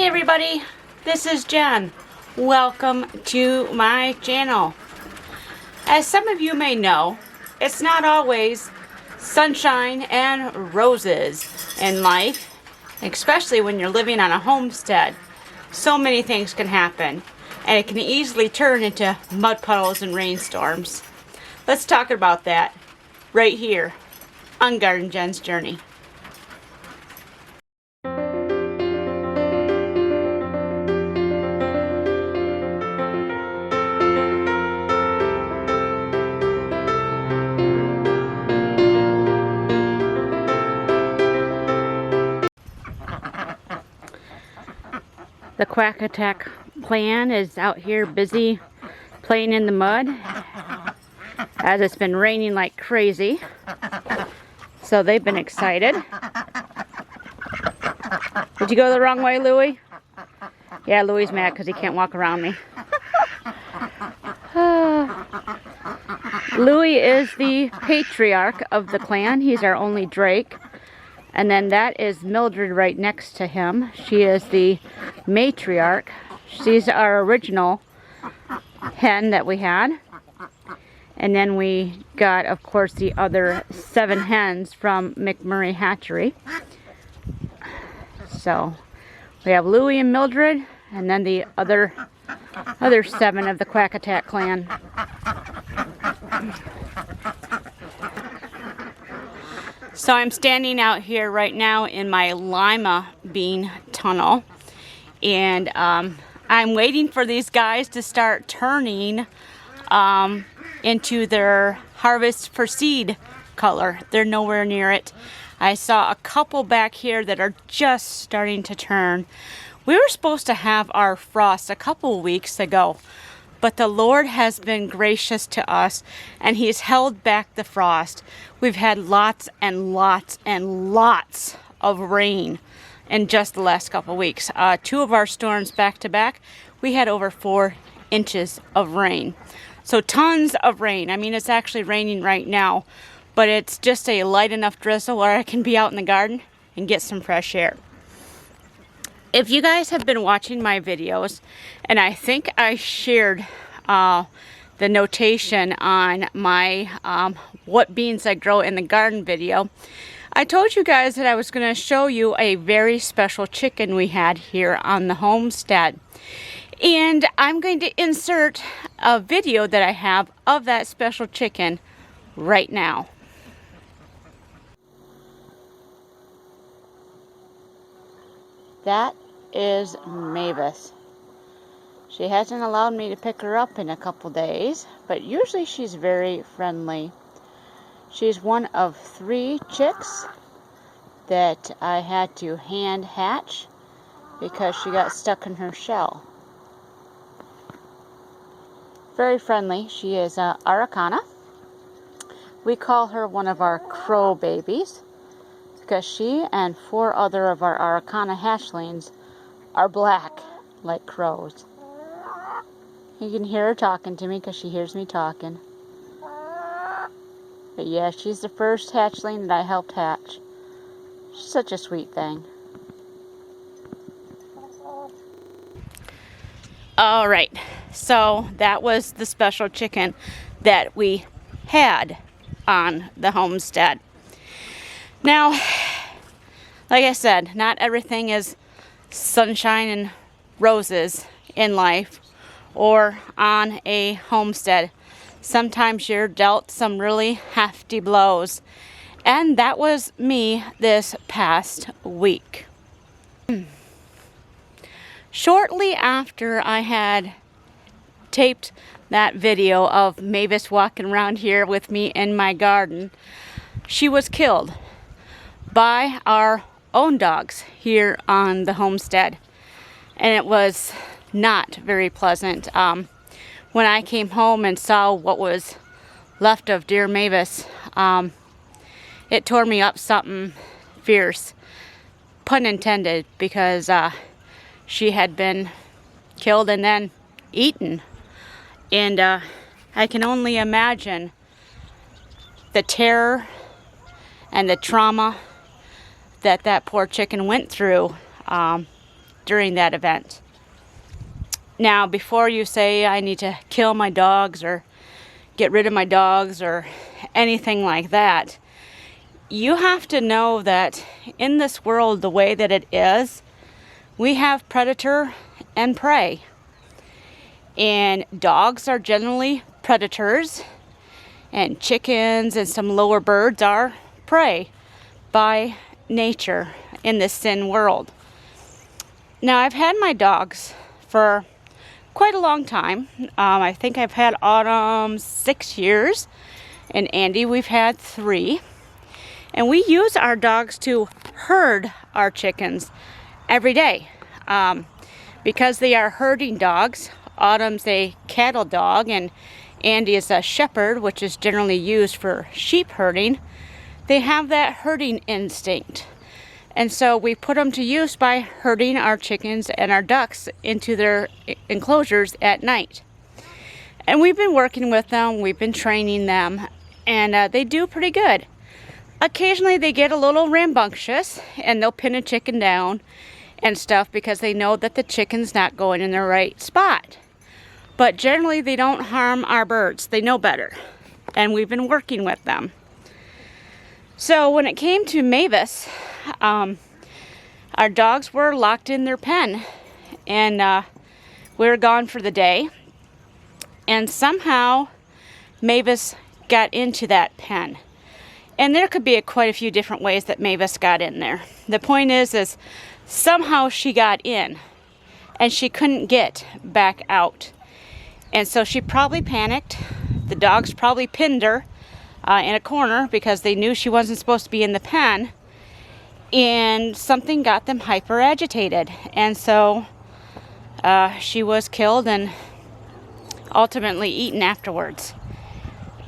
Hey everybody, this is Jen. Welcome to my channel. As some of you may know, it's not always sunshine and roses in life, especially when you're living on a homestead. So many things can happen, and it can easily turn into mud puddles and rainstorms. Let's talk about that right here on Garden Jen's Journey. The quack attack clan is out here busy playing in the mud as it's been raining like crazy. So they've been excited. Did you go the wrong way, Louie? Yeah, Louie's mad because he can't walk around me. Louie is the patriarch of the clan. He's our only Drake. And then that is Mildred right next to him. She is the matriarch. She's our original hen that we had. And then we got, of course, the other 7 hens from McMurray Hatchery. So we have Louie and Mildred, and then the other 7 of the Quack Attack clan. So I'm standing out here right now in my lima bean tunnel, and I'm waiting for these guys to start turning into their harvest for seed color. They're nowhere near it. I saw a couple back here that are just starting to turn. We were supposed to have our frost a couple weeks ago, but the Lord has been gracious to us, and He's held back the frost. We've had lots and lots and lots of rain in just the last couple weeks. 2 of our storms back to back, we had over 4 inches of rain. So tons of rain. I mean, it's actually raining right now, but it's just a light enough drizzle where I can be out in the garden and get some fresh air. If you guys have been watching my videos, and I think I shared the notation on my what beans I grow in the garden video, I told you guys that I was going to show you a very special chicken we had here on the homestead. And I'm going to insert a video that I have of that special chicken right now. That is Mavis. She hasn't allowed me to pick her up in a couple days, but usually she's very friendly. She's one of 3 chicks that I had to hand hatch because she got stuck in her shell. Very friendly. She is Araucana. We call her one of our crow babies because she and 4 other of our Araucana hatchlings are black like crows. You can hear her talking to me because she hears me talking. But yeah, she's the first hatchling that I helped hatch. She's such a sweet thing. Alright, so that was the special chicken that we had on the homestead. Now, like I said, not everything is sunshine and roses in life or on a homestead. Sometimes you're dealt some really hefty blows, and that was me this past week. Shortly after I had taped that video of Mavis walking around here with me in my garden, she was killed by our own dogs here on the homestead, and it was not very pleasant. When I came home and saw what was left of dear Mavis, it tore me up something fierce, pun intended, because she had been killed and then eaten, and I can only imagine the terror and the trauma that poor chicken went through during that event. Now, before you say I need to kill my dogs or get rid of my dogs or anything like that, you have to know that in this world, the way that it is, we have predator and prey. And dogs are generally predators, and chickens and some lower birds are prey by nature in this sin world. Now, I've had my dogs for quite a long time. I think I've had Autumn 6 years, and Andy we've had 3. And we use our dogs to herd our chickens every day. Because they are herding dogs, Autumn's a cattle dog and Andy is a shepherd, which is generally used for sheep herding. They have that herding instinct. And so we put them to use by herding our chickens and our ducks into their enclosures at night. And we've been working with them, we've been training them, and they do pretty good. Occasionally they get a little rambunctious and they'll pin a chicken down and stuff because they know that the chicken's not going in the right spot. But generally they don't harm our birds. They know better. And we've been working with them. So when it came to Mavis, our dogs were locked in their pen. And we were gone for the day. And somehow Mavis got into that pen. And there could be quite a few different ways that Mavis got in there. The point is somehow she got in and she couldn't get back out. And so she probably panicked. The dogs probably pinned her in a corner because they knew she wasn't supposed to be in the pen. And something got them hyper agitated. And so she was killed and ultimately eaten afterwards.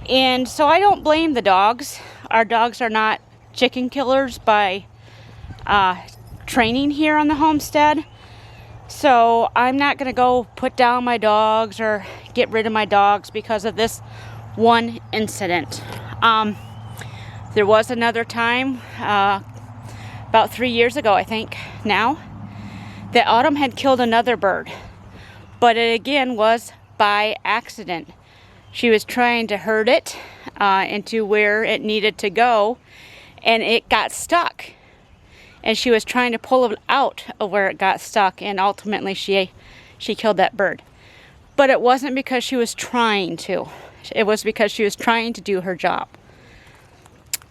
And so I don't blame the dogs. Our dogs are not chicken killers by training here on the homestead. So I'm not going to go put down my dogs or get rid of my dogs because of this one incident. There was another time, about 3 years ago, I think now, that Autumn had killed another bird. But it again was by accident. She was trying to herd it into where it needed to go, and it got stuck. And she was trying to pull it out of where it got stuck, and ultimately she killed that bird. But it wasn't because she was trying to. It was because she was trying to do her job.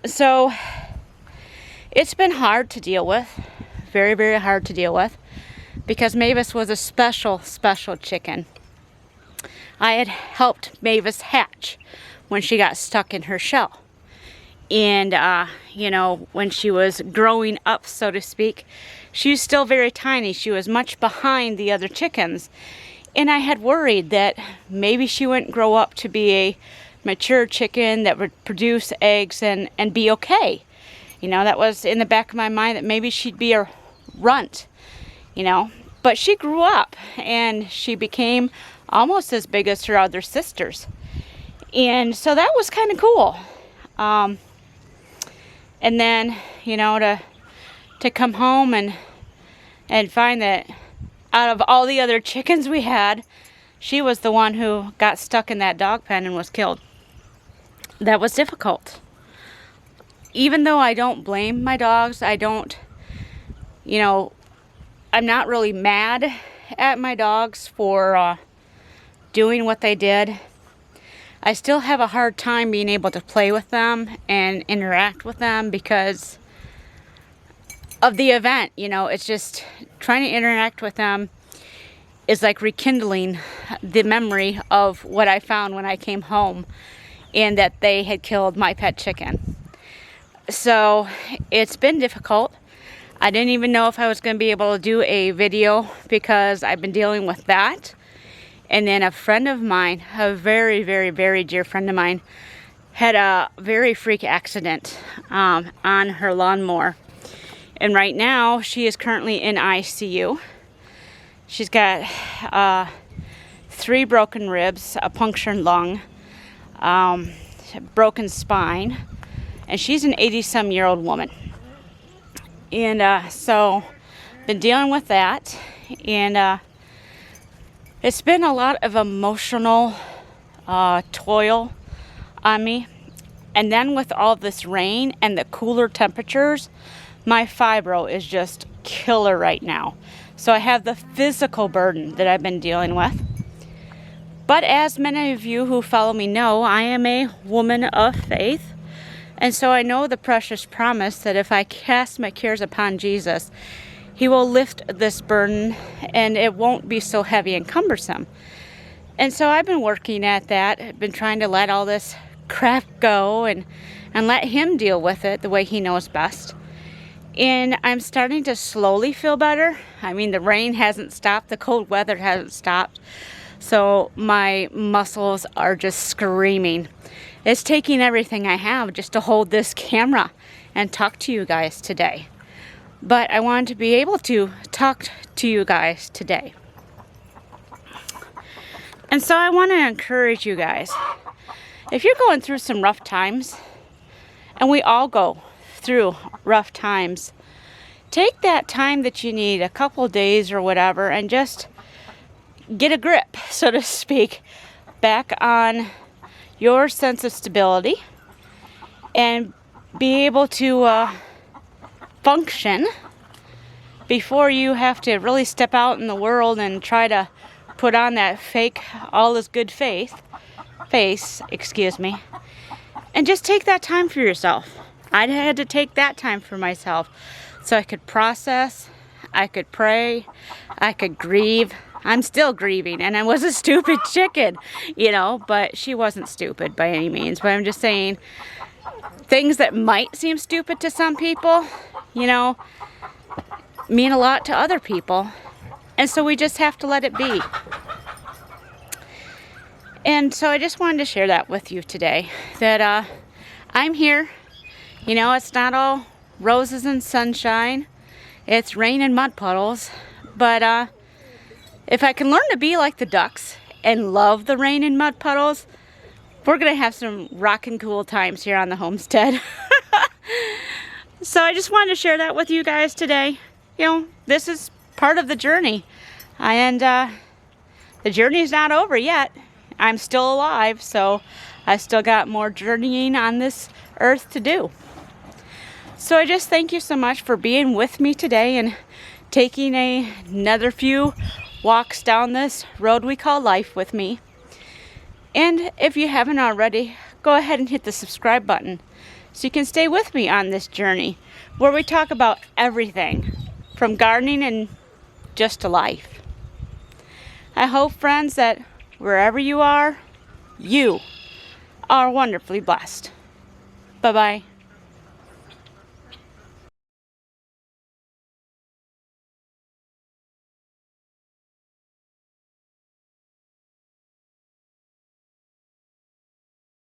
So it's been hard to deal with. Very, very hard to deal with. Because Mavis was a special, special chicken. I had helped Mavis hatch when she got stuck in her shell. And, when she was growing up, so to speak, she was still very tiny. She was much behind the other chickens. And I had worried that maybe she wouldn't grow up to be a mature chicken that would produce eggs and be okay. That was in the back of my mind, that maybe she'd be a runt, But she grew up and she became almost as big as her other sisters. And so that was kind of cool. And then, to come home and find that out of all the other chickens we had, she was the one who got stuck in that dog pen and was killed. That was difficult. Even though I don't blame my dogs, I'm not really mad at my dogs for doing what they did. I still have a hard time being able to play with them and interact with them because of the event. It's just trying to interact with them is like rekindling the memory of what I found when I came home and that they had killed my pet chicken. So it's been difficult. I didn't even know if I was going to be able to do a video because I've been dealing with that. And then a friend of mine, a very, very, very dear friend of mine, had a very freak accident on her lawnmower. And right now, she is currently in ICU. She's got 3 broken ribs, a punctured lung, broken spine, and she's an 80-some-year-old woman. And so, been dealing with that. and it's been a lot of emotional toil on me. And then with all this rain and the cooler temperatures, my fibro is just killer right now. So I have the physical burden that I've been dealing with. But as many of you who follow me know, I am a woman of faith. And so I know the precious promise that if I cast my cares upon Jesus, He will lift this burden and it won't be so heavy and cumbersome. And so I've been working at that. I've been trying to let all this crap go and let Him deal with it the way He knows best. And I'm starting to slowly feel better. I mean, the rain hasn't stopped. The cold weather hasn't stopped. So my muscles are just screaming. It's taking everything I have just to hold this camera and talk to you guys today. But I wanted to be able to talk to you guys today. And so I want to encourage you guys. If you're going through some rough times, and we all go through rough times, take that time that you need, a couple days or whatever, and just get a grip, so to speak, back on your sense of stability and be able to function before you have to really step out in the world and try to put on that fake all is good face, and just take that time for yourself. I had to take that time for myself so I could process, I could pray, I could grieve. I'm still grieving, and I was a stupid chicken, but she wasn't stupid by any means. But I'm just saying, things that might seem stupid to some people, mean a lot to other people. And so we just have to let it be. And so I just wanted to share that with you today, that I'm here. It's not all roses and sunshine. It's rain and mud puddles. But if I can learn to be like the ducks and love the rain and mud puddles, we're going to have some rockin' cool times here on the homestead. So I just wanted to share that with you guys today. This is part of the journey. And the journey's not over yet. I'm still alive, so I still got more journeying on this earth to do. So I just thank you so much for being with me today and taking another few walks down this road we call life with me. And if you haven't already, go ahead and hit the subscribe button so you can stay with me on this journey where we talk about everything from gardening and just to life. I hope, friends, that wherever you are wonderfully blessed. Bye-bye.